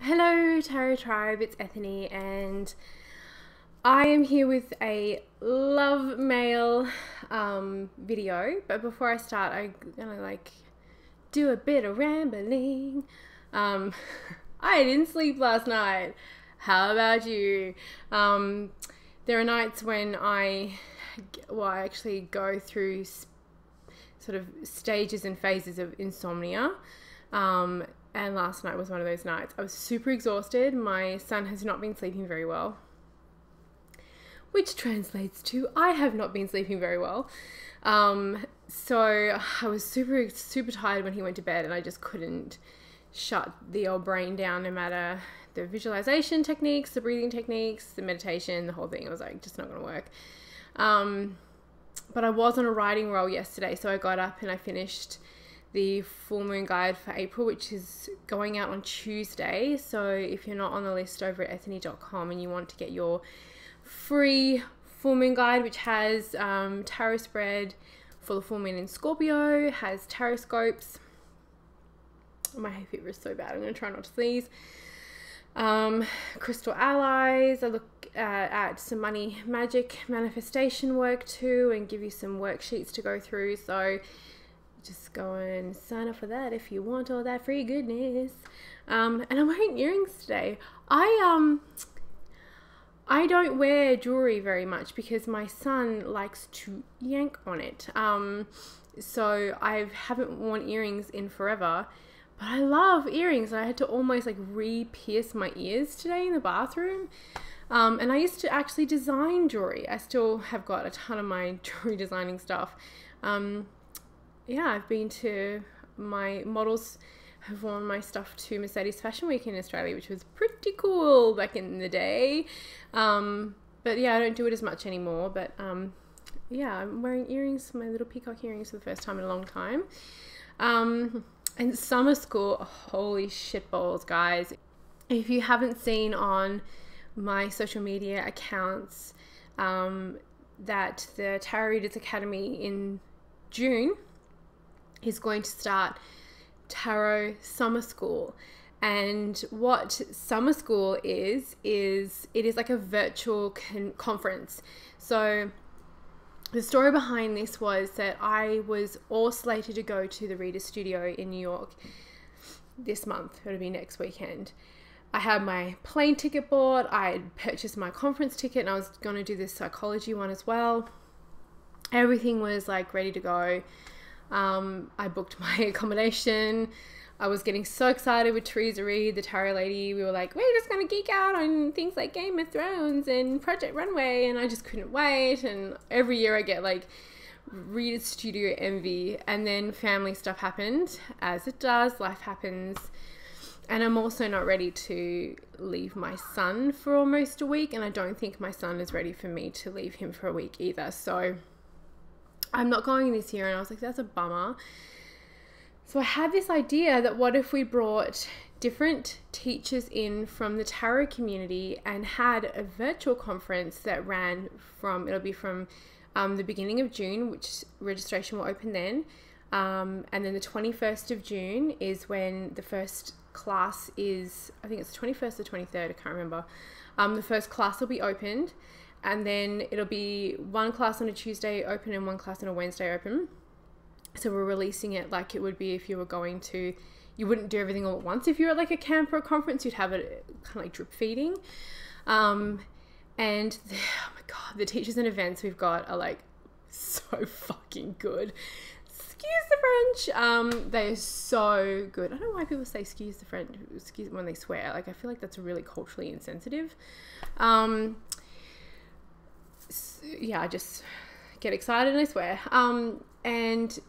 Hello Tarot Tribe, it's Ethany and I am here with a love mail video, but before I start I'm gonna do a bit of rambling. I didn't sleep last night. How about you? There are nights when I actually go through sort of stages and phases of insomnia. And last night was one of those nights. I was super exhausted. My son has not been sleeping very well, which translates to I have not been sleeping very well. So I was super tired when he went to bed, and I just couldn't shut the old brain down, no matter the visualization techniques, the breathing techniques, the meditation, the whole thing. I was like, just not going to work. But I was on a writing roll yesterday, so I got up and I finished the full moon guide for April, which is going out on Tuesday. So if you're not on the list over at ethany.com and you want to get your free full moon guide, which has tarot spread for the full moon in Scorpio, has tarot scopes. My hay fever is so bad, I'm going to try not to sneeze. Crystal allies. I look at some money magic manifestation work too, and give you some worksheets to go through. So just go and sign up for that if you want all that free goodness. And I'm wearing earrings today. I don't wear jewelry very much because my son likes to yank on it. So I haven't worn earrings in forever, but I love earrings. I had to almost re-pierce my ears today in the bathroom. And I used to actually design jewelry. I still have got a ton of my jewelry designing stuff. Yeah, I've been to, my models have worn my stuff to Mercedes Fashion Week in Australia, which was pretty cool back in the day. But yeah, I don't do it as much anymore. But yeah, I'm wearing earrings, my little peacock earrings, for the first time in a long time. And summer school, holy shit balls, guys. If you haven't seen on my social media accounts that the Tarot Readers Academy in June is going to start Tarot Summer School. And what Summer School is it is like a virtual conference. So the story behind this was that I was all slated to go to the Reader Studio in New York this month. It'll be next weekend. I had my plane ticket bought, I had purchased my conference ticket, and I was going to do this psychology one as well. Everything was ready to go. I booked my accommodation. I was getting so excited with Teresa Reed, the tarot lady. We were like, we're just going to geek out on things like Game of Thrones and Project Runway, and I just couldn't wait. And every year I get Reader Studio envy, and then family stuff happened, as it does, life happens. And I'm also not ready to leave my son for almost a week, and I don't think my son is ready for me to leave him for a week either. So I'm not going this year, and I was like, that's a bummer. So I had this idea that what if we brought different teachers in from the tarot community and had a virtual conference that ran from, it'll be from the beginning of June, which registration will open then. And then the 21st of June is when the first class is, I think it's the 21st or 23rd, I can't remember. The first class will be opened. And then it'll be one class on a Tuesday open and one class on a Wednesday open. So we're releasing it like it would be if you were going to, you wouldn't do everything all at once. If you're at a camp or a conference, you'd have it kind of drip feeding. And oh my God, the teachers and events we've got are so fucking good. Excuse the French. They are so good. I don't know why people say excuse the French when they swear. I feel like that's really culturally insensitive. Yeah, I just get excited and I swear. And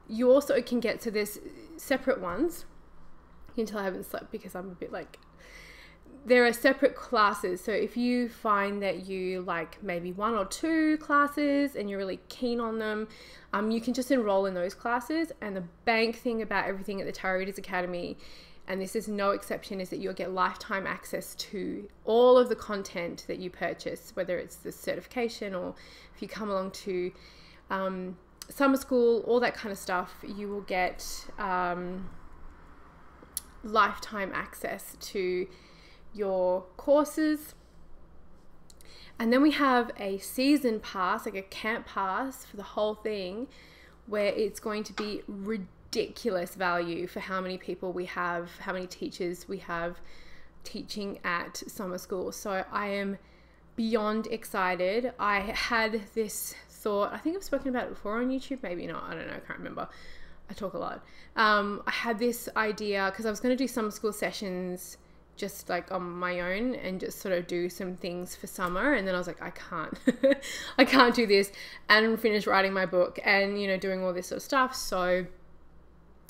you also can get, so there's separate ones. You can tell I haven't slept because I'm a bit there are separate classes. So if you find that you like maybe one or two classes and you're really keen on them, you can just enroll in those classes. And the bank thing about everything at the Tarot Readers Academy, and this is no exception, is that you'll get lifetime access to all of the content that you purchase, whether it's the certification or if you come along to summer school, all that kind of stuff. You will get lifetime access to your courses. And then we have a season pass, like a camp pass for the whole thing, where it's going to be ridiculous value for how many people we have, how many teachers we have teaching at summer school. So I am beyond excited. I had this thought, I think I've spoken about it before on YouTube, maybe not, I don't know, I can't remember. I talk a lot. I had this idea because I was going to do summer school sessions just like on my own and just sort of do some things for summer, and then I was like, I can't I can't do this and finish writing my book and, you know, doing all this sort of stuff. So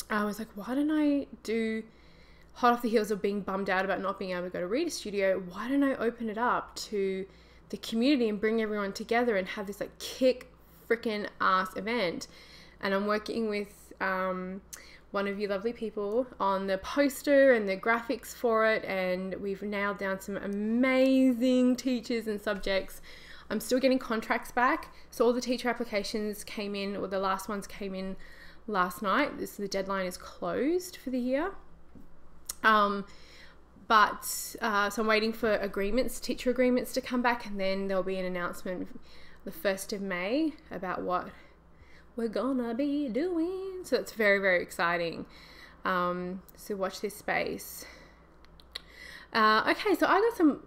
I was like, why don't I do, hot off the heels of being bummed out about not being able to go to Reader Studio, why don't I open it up to the community and bring everyone together and have this like kick freaking ass event. And I'm working with one of you lovely people on the poster and the graphics for it, and we've nailed down some amazing teachers and subjects. I'm still getting contracts back, so all the teacher applications came in, or the last ones came in last night. The deadline is closed for the year. So I'm waiting for agreements, teacher agreements to come back, and then there'll be an announcement the 1st of May about what we're gonna be doing. So it's very, very exciting. So watch this space. Okay, so I got some,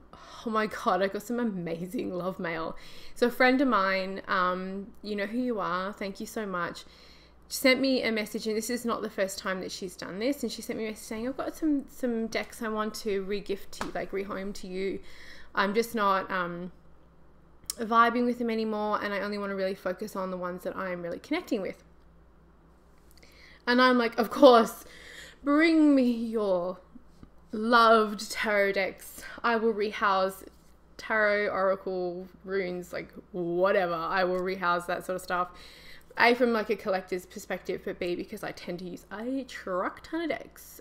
oh my God, I got some amazing love mail. So a friend of mine, you know who you are, thank you so much, sent me a message, and this is not the first time that she's done this, and she sent me a message saying, I've got some decks I want to re-gift to you, like rehome to you. I'm just not vibing with them anymore, and I only want to really focus on the ones that I'm really connecting with. And I'm like, of course, bring me your loved tarot decks. I will rehouse tarot, oracle, runes, like whatever. I will rehouse that sort of stuff. A, from like a collector's perspective, but B, because I tend to use a truck ton of decks.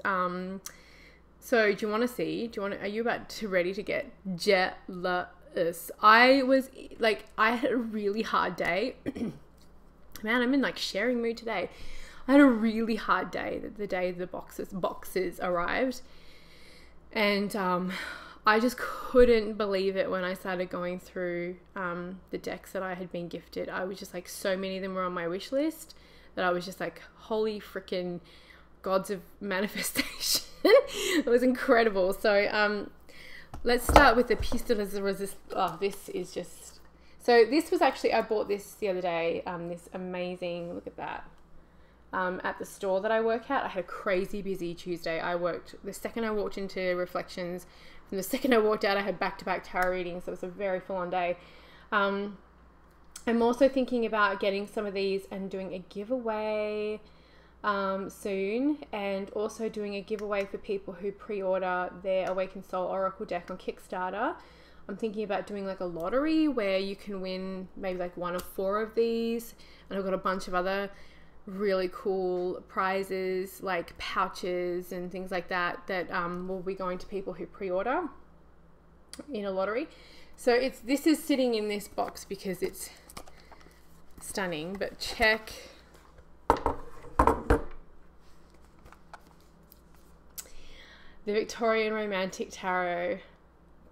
So do you want to see? Are you ready to get jealous? I was like, I had a really hard day. Man, I'm in like sharing mood today. I had a really hard day, the day the boxes arrived. And I just couldn't believe it when I started going through the decks that I had been gifted. I was just like, so many of them were on my wish list that I was just like, holy freaking gods of manifestation. It was incredible. So let's start with the piece de resistance. Oh, this is just... So this was actually, I bought this the other day, this amazing, look at that, at the store that I work at. I had a crazy busy Tuesday. The second I walked into Reflections, from the second I walked out, I had back-to-back tarot readings, so it was a very full-on day. I'm also thinking about getting some of these and doing a giveaway soon, and also doing a giveaway for people who pre-order their Awakened Soul Oracle deck on Kickstarter. I'm thinking about doing like a lottery where you can win maybe like 1 of 4 of these, and I've got a bunch of other really cool prizes like pouches and things like that will be going to people who pre-order in a lottery. So this is sitting in this box because it's stunning, but check the Victorian Romantic Tarot,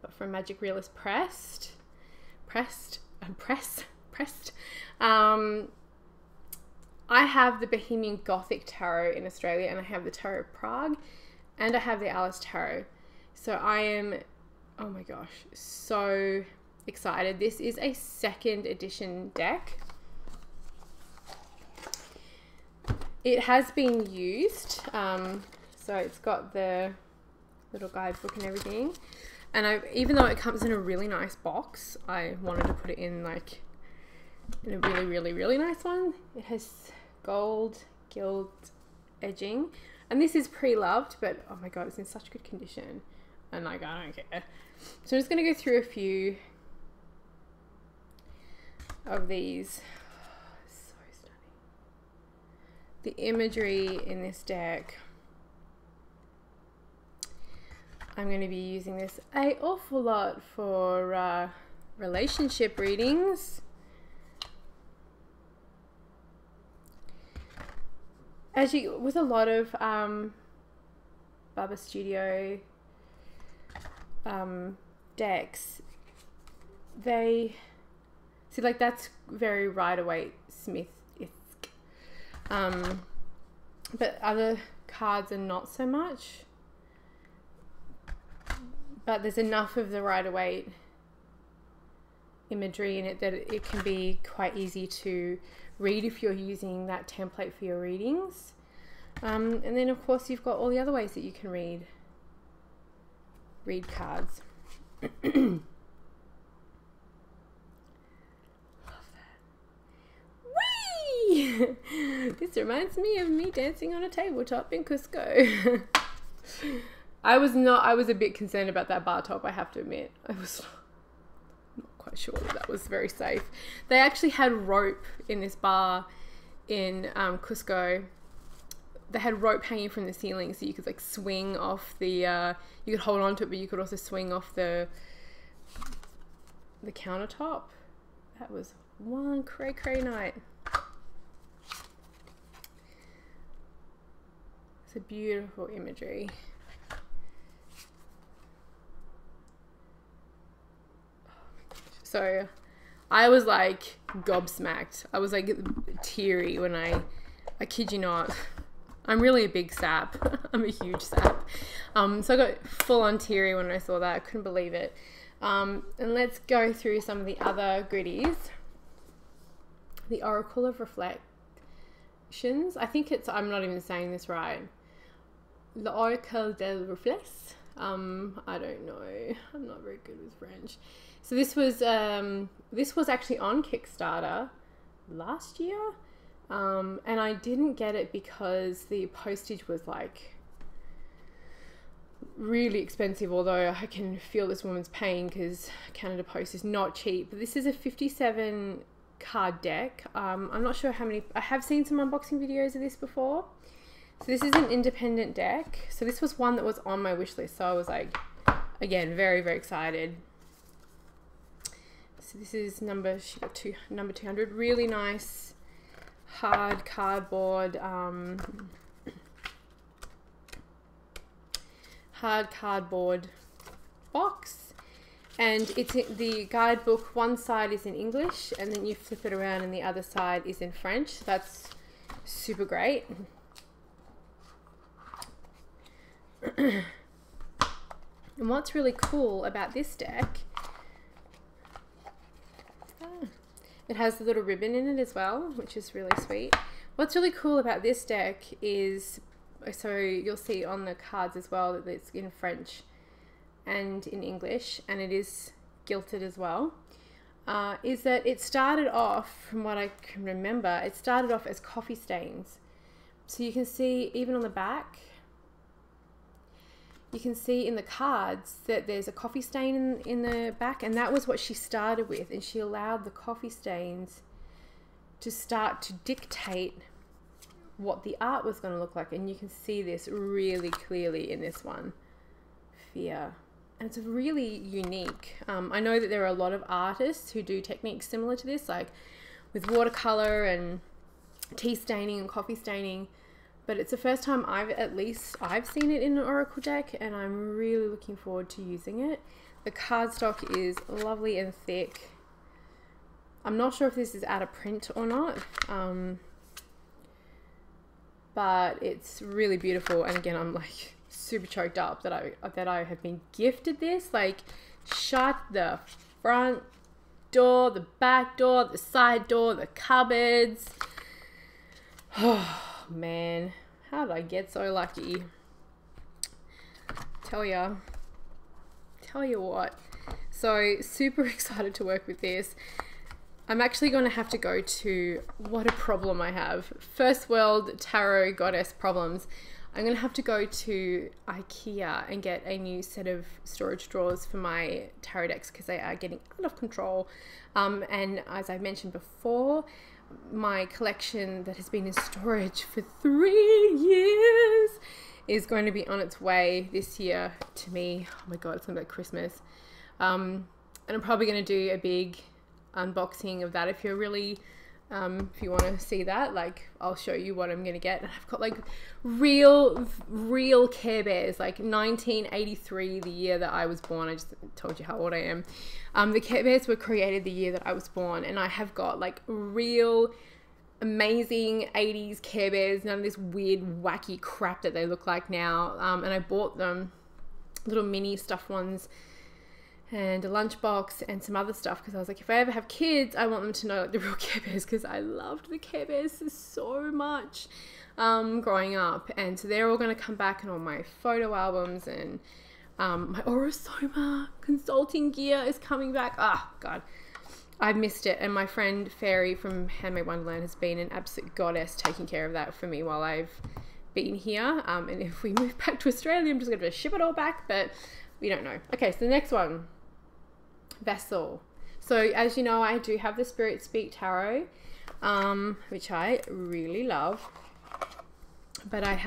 but from Magic Realist Pressed. I have the Bohemian Gothic Tarot in Australia, and I have the Tarot of Prague, and I have the Alice Tarot. So I am, oh my gosh, so excited. This is a 2nd edition deck. It has been used, so it's got the little guidebook and everything. And even though it comes in a really nice box, I wanted to put it in like in a really, really, really nice one. It has gold gilt edging, and this is pre-loved, but oh my god, it's in such good condition, and like I don't care. So I'm just going to go through a few of these. So stunning. The imagery in this deck. I'm going to be using this an awful lot for relationship readings. With a lot of Baba Studio decks, they see, like, that's very Rider-Waite-Smith-esque, but other cards are not so much, but there's enough of the Rider-Waite imagery in it that it can be quite easy to read if you're using that template for your readings. And then of course you've got all the other ways that you can read cards. Love that. Whee! This reminds me of me dancing on a tabletop in Cusco. I was a bit concerned about that bar top, I have to admit. I was not quite sure that was very safe. They actually had rope in this bar in Cusco. They had rope hanging from the ceiling, so you could like swing off the, you could hold on to it, but you could also swing off the countertop. That was one cray night. It's a beautiful imagery. So I was like gobsmacked. I was like teary when I kid you not. I'm really a big sap. I'm a huge sap. So I got full on teary when I saw that. I couldn't believe it. And let's go through some of the other goodies. The Oracle of Reflections. I think it's, I'm not even saying this right. The Oracle del Reflex. I don't know. I'm not very good with French. So this was actually on Kickstarter last year. And I didn't get it because the postage was like really expensive, although I can feel this woman's pain because Canada Post is not cheap. But this is a 57 card deck. I'm not sure how many, I have seen some unboxing videos of this before. So this is an independent deck. So this was one that was on my wish list. So I was like, again, very, very excited. So this is number 200, really nice hard cardboard, box, and it's the guidebook. One side is in English, and then you flip it around, and the other side is in French. That's super great. And what's really cool about this deck, it has the little ribbon in it as well, which is really sweet. What's really cool about this deck is, so you'll see on the cards as well that it's in French and in English, and it is gilded as well, is that it started off, from what I can remember, it started off as coffee stains. So you can see even on the back, you can see in the cards that there's a coffee stain in the back, and that was what she started with, and she allowed the coffee stains to start to dictate what the art was going to look like. And you can see this really clearly in this one, Fear. And it's really unique. I know that there are a lot of artists who do techniques similar to this, like with watercolor and tea staining and coffee staining. But it's the first time I've seen it in an Oracle deck, and I'm really looking forward to using it. The cardstock is lovely and thick. I'm not sure if this is out of print or not, but it's really beautiful. And again, I'm like super choked up that I have been gifted this. Like, shut the front door, the back door, the side door, the cupboards. Oh man, how did I get so lucky? Tell you what. So super excited to work with this. I'm actually going to have to go to, what a problem I have, first world tarot goddess problems. I'm going to have to go to Ikea and get a new set of storage drawers for my tarot decks because they are getting out of control. And as I mentioned before, my collection that has been in storage for 3 years is going to be on its way this year to me. Oh my god, it's something like Christmas. And I'm probably going to do a big unboxing of that. If you're really If you want to see that, like, I'll show you what I'm going to get. And I've got like real Care Bears, like 1983, the year that I was born. I just told you how old I am. The Care Bears were created the year that I was born, and I have got like real amazing 80s Care Bears, none of this weird wacky crap that they look like now. And I bought them little mini stuffed ones and a lunchbox and some other stuff, because I was like, if I ever have kids, I want them to know like the real Care Bears, because I loved the Care Bears so much growing up. And so they're all going to come back in all my photo albums, and my Orosoma consulting gear is coming back. Oh God, I missed it. And my friend Fairy from Handmade Wonderland has been an absolute goddess taking care of that for me while I've been here. And if we move back to Australia, I'm just going to ship it all back, but we don't know. Okay, so the next one, Vessel. So as you know, I do have the Spirit Speak Tarot, which I really love, but I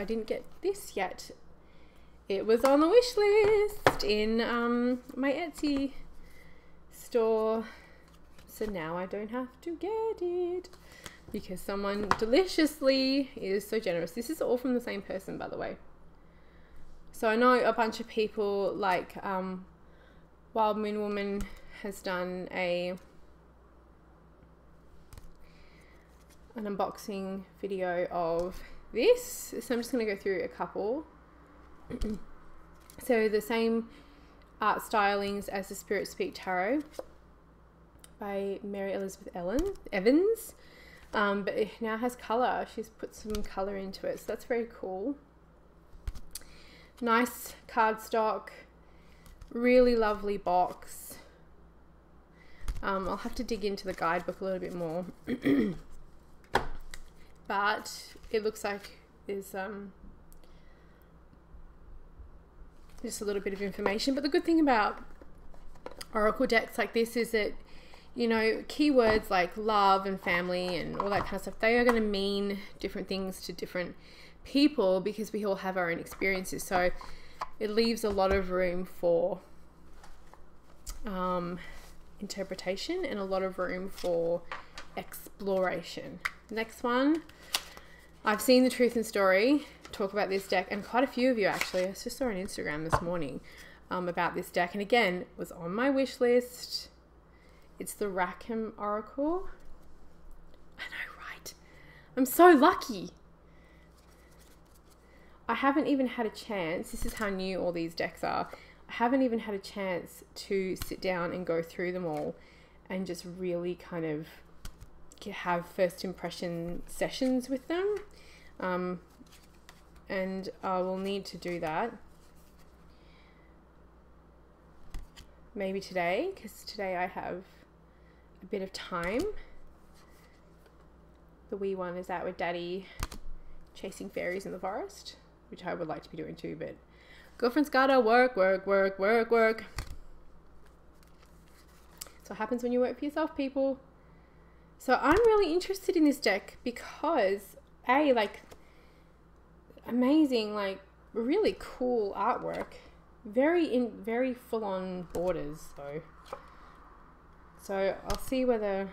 didn't get this yet. It was on the wish list in my Etsy store, so now I don't have to get it because someone deliciously is so generous. This is all from the same person, by the way. So I know a bunch of people, like Wild Moon Woman has done an unboxing video of this, so I'm just going to go through a couple. So the same art stylings as the Spirit Speak Tarot by Mary Elizabeth Evans, but it now has colour. She's put some colour into it, so that's very cool. Nice cardstock, really lovely box. I'll have to dig into the guidebook a little bit more, but it looks like there's just a little bit of information. But the good thing about oracle decks like this is that, you know, keywords like love and family and all that kind of stuff, they are going to mean different things to different people because we all have our own experiences. So it leaves a lot of room for interpretation and a lot of room for exploration. Next one, I've seen the Truth and Story talk about this deck, and quite a few of you actually. I just saw on Instagram this morning about this deck, and again, it was on my wish list. It's the Rackham Oracle. I know, right? I'm so lucky. I haven't even had a chance. This is how new all these decks are. I haven't even had a chance to sit down and go through them all and just really kind of have first impression sessions with them. And I will need to do that maybe today, because today I have a bit of time. The wee one is out with Daddy chasing fairies in the forest, which I would like to be doing too, but girlfriend's gotta work. That's what happens when you work for yourself, people. So I'm really interested in this deck because like amazing, like really cool artwork, very full-on borders though. So I'll see whether,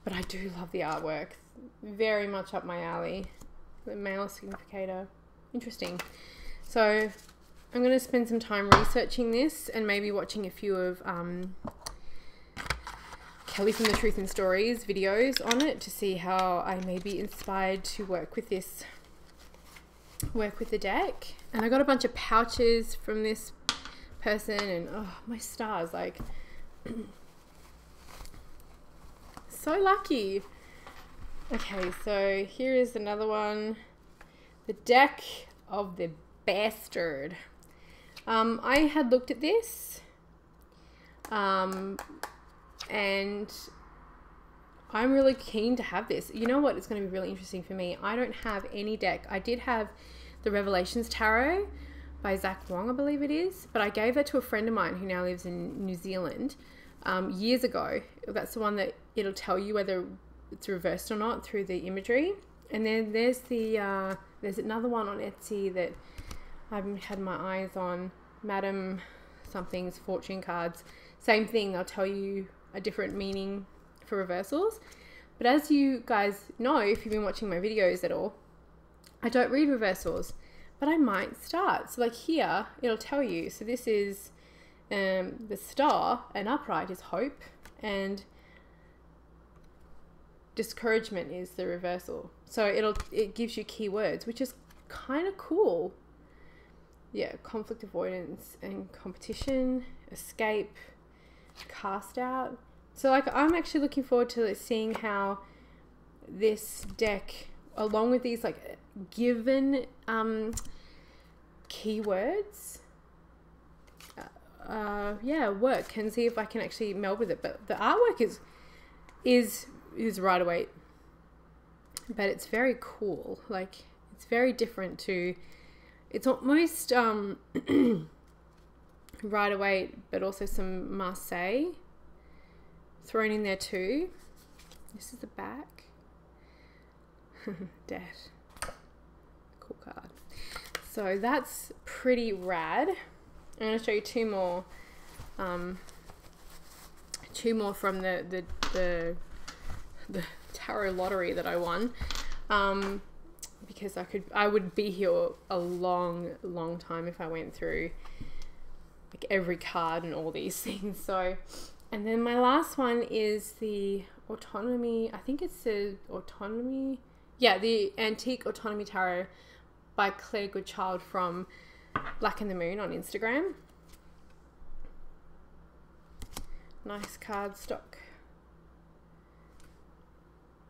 but I do love the artwork, very much up my alley. The male significator, interesting. So I'm going to spend some time researching this and maybe watching a few of Kelly from the Truth and Stories videos on it to see how I may be inspired to work with the deck. And I got a bunch of pouches from this person, and oh my stars, like so lucky. Okay, so here is another one, the Deck of the Bastard. I had looked at this and I'm really keen to have this. You know what? It's going to be really interesting for me. I don't have any deck. I did have the Revelations Tarot by Zach Wong, I believe it is, but I gave that to a friend of mine who now lives in New Zealand years ago. That's the one that it'll tell you whether it's reversed or not through the imagery. And then there's the there's another one on Etsy that I've had my eyes on, Madam Something's Fortune Cards. Same thing, they'll tell you a different meaning for reversals. But as you guys know, if you've been watching my videos at all, I don't read reversals, but I might start. So like here, it'll tell you. So this is the star, and upright is hope, and discouragement is the reversal. So it gives you keywords, which is kind of cool. Yeah, conflict avoidance and competition, escape, cast out. So like I'm actually looking forward to seeing how this deck, along with these like given keywords, work, and see if I can actually meld with it. But the artwork is Rider Waite, but it's very cool. Like it's very different to, it's almost Rider Waite, but also some Marseille thrown in there too. This is the back. Death. Cool card. So that's pretty rad. I'm going to show you two more from the tarot lottery that I won, because I would be here a long time if I went through like every card and all these things. So, and then my last one is the Autonomy. I think it's the Autonomy. Yeah, the Antique Autonomy Tarot by Claire Goodchild from Black and the Moon on Instagram. Nice card stock.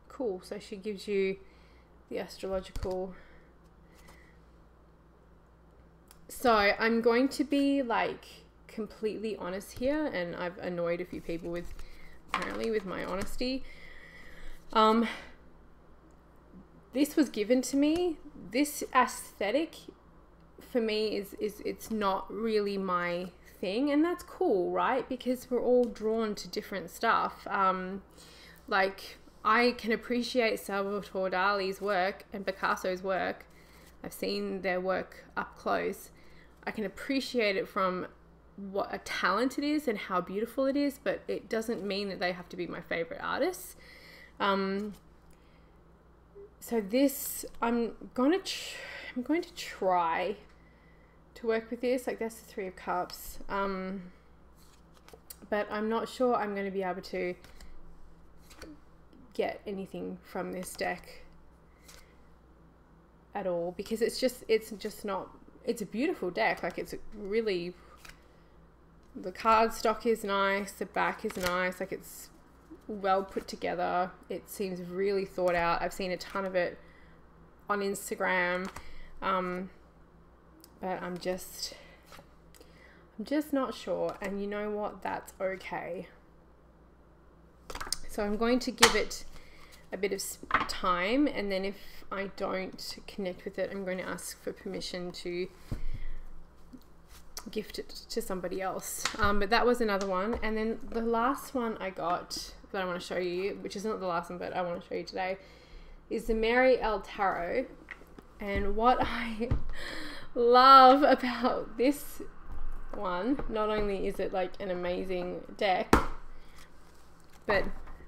Cool. So she gives you the astrological. So I'm going to be like completely honest here, and I've annoyed a few people with my honesty. This was given to me. This aesthetic for me is it's not really my thing, and that's cool, right? Because we're all drawn to different stuff. Like I can appreciate Salvatore Dali's work and Picasso's work. I've seen their work up close. I can appreciate it from what a talent it is and how beautiful it is, but it doesn't mean that they have to be my favorite artists. So this, I'm going to try to work with this. Like that's the Three of Cups. But I'm not sure I'm going to be able to get anything from this deck at all, because it's just not, it's a beautiful deck. Like it's really, the card stock is nice, the back is nice, like it's well put together. It seems really thought out. I've seen a ton of it on Instagram, but I'm just not sure, and you know what, that's okay. So I'm going to give it a bit of time, and then if I don't connect with it, I'm going to ask for permission to gift it to somebody else. But that was another one. And then the last one I got that I want to show you, which is not the last one, but I want to show you today, is the Mary L. Tarot. And what I love about this one, not only is it like an amazing deck, but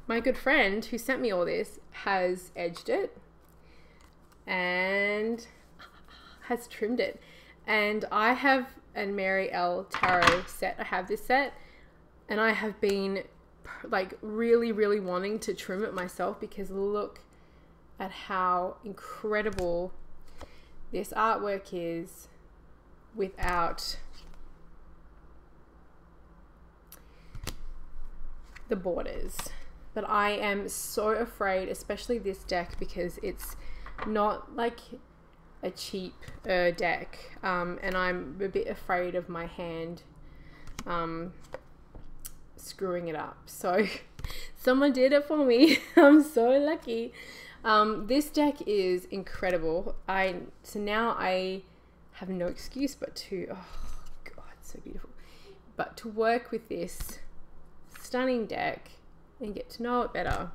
my good friend who sent me all this has edged it and has trimmed it. And I have a Mary L. Tarot set. I have this set, and I have been like really wanting to trim it myself, because look at how incredible this artwork is without the borders. But I am so afraid, especially this deck, because it's not like a cheap deck, and I'm a bit afraid of my hand screwing it up. So someone did it for me. I'm so lucky. This deck is incredible. So now I have no excuse but to, oh God, it's so beautiful, but to work with this stunning deck and get to know it better.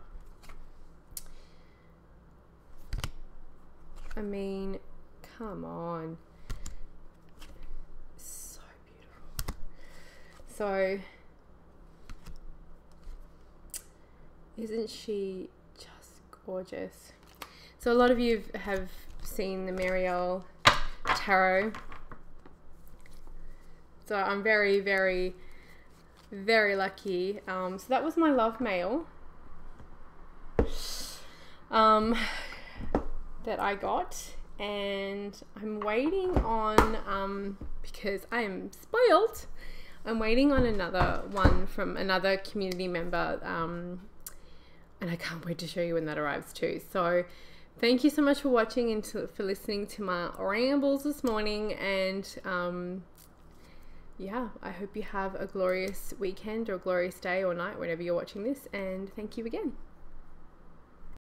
I mean, come on. So beautiful. So Isn't she just gorgeous? So a lot of you have seen the Marielle Tarot. So I'm very, very, very lucky. So that was my love mail that I got, and I'm waiting on, because I am spoiled, I'm waiting on another one from another community member, and I can't wait to show you when that arrives too. So thank you so much for watching and for listening to my rambles this morning, and yeah, I hope you have a glorious weekend or a glorious day or night whenever you're watching this, and thank you again.